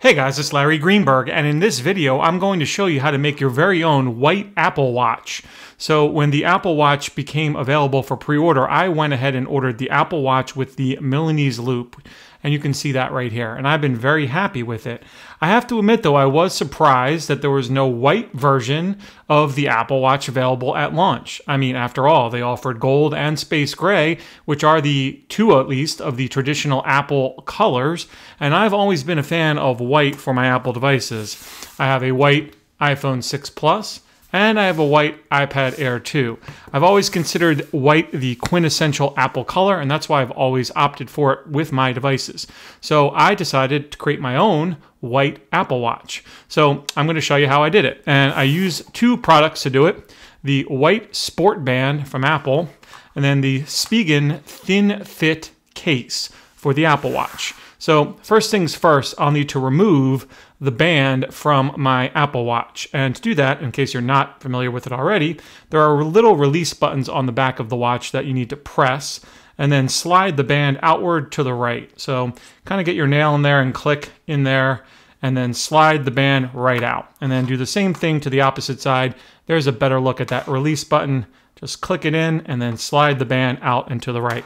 Hey guys, it's Larry Greenberg, and in this video I'm going to show you how to make your very own white Apple Watch. So when the Apple Watch became available for pre-order, I went ahead and ordered the Apple Watch with the Milanese loop, and you can see that right here, and I've been very happy with it. I have to admit though, I was surprised that there was no white version of the Apple Watch available at launch. I mean, after all, they offered gold and space gray, which are the two at least of the traditional Apple colors, and I've always been a fan of white for my Apple devices. I have a white iPhone 6 Plus, and I have a white iPad Air 2. I've always considered white the quintessential Apple color, and that's why I've always opted for it with my devices. So I decided to create my own white Apple Watch. So I'm going to show you how I did it. And I use two products to do it. The white Sport Band from Apple, and then the Spigen Thin Fit case for the Apple Watch. So first things first, I'll need to remove the band from my Apple Watch. And to do that, in case you're not familiar with it already, there are little release buttons on the back of the watch that you need to press and then slide the band outward to the right. So kind of get your nail in there and click in there and then slide the band right out. And then do the same thing to the opposite side. There's a better look at that release button. Just click it in and then slide the band out and to the right.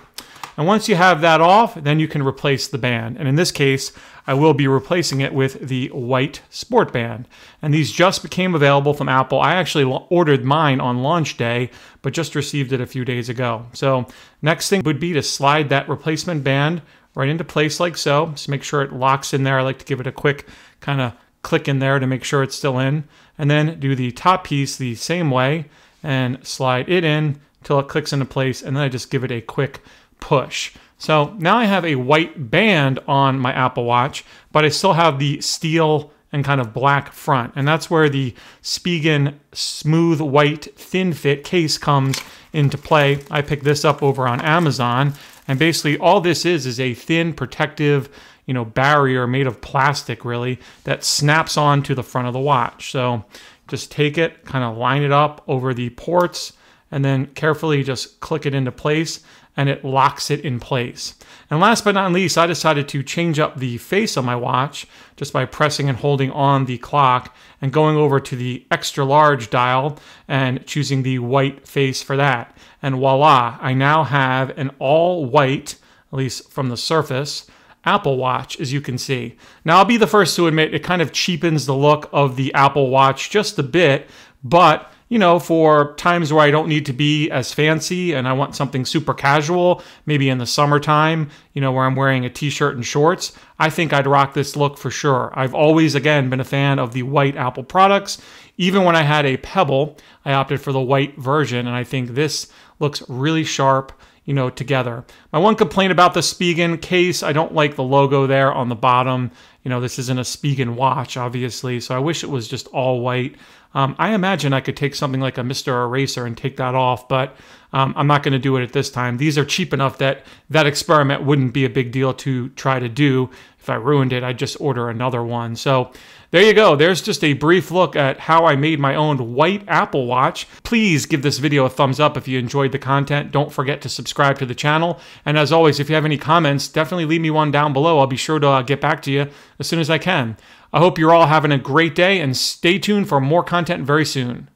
And once you have that off, then you can replace the band. And in this case, I will be replacing it with the white Sport Band. And these just became available from Apple. I actually ordered mine on launch day, but just received it a few days ago. So next thing would be to slide that replacement band right into place like so. Just make sure it locks in there. I like to give it a quick kind of click in there to make sure it's still in. And then do the top piece the same way and slide it in until it clicks into place. And then I just give it a quick push. So now I have a white band on my Apple Watch, but I still have the steel and kind of black front. And that's where the Spigen Smooth White Thin Fit case comes into play. I picked this up over on Amazon, and basically all this is a thin protective, barrier made of plastic really that snaps onto the front of the watch. So just take it, kind of line it up over the ports, and then carefully just click it into place, and it locks it in place. And last but not least, I decided to change up the face of my watch just by pressing and holding on the clock and going over to the extra large dial and choosing the white face for that. And voila, I now have an all white, at least from the surface, Apple Watch, as you can see. Now, I'll be the first to admit it kind of cheapens the look of the Apple Watch just a bit, but for times where I don't need to be as fancy and I want something super casual, maybe in the summertime, where I'm wearing a t-shirt and shorts, I think I'd rock this look for sure. I've always, again, been a fan of the white Apple products. Even when I had a Pebble, I opted for the white version, and I think this looks really sharp, together. My one complaint about the Spigen case, I don't like the logo there on the bottom. This isn't a Spigen watch, obviously, so I wish it was just all white. I imagine I could take something like a Mr. Eraser and take that off, but I'm not going to do it at this time. These are cheap enough that that experiment wouldn't be a big deal to try to do. If I ruined it, I'd just order another one. So there you go. There's just a brief look at how I made my own white Apple Watch. Please give this video a thumbs up if you enjoyed the content. Don't forget to subscribe to the channel. And as always, if you have any comments, definitely leave me one down below. I'll be sure to get back to you as soon as I can. I hope you're all having a great day, and stay tuned for more content very soon.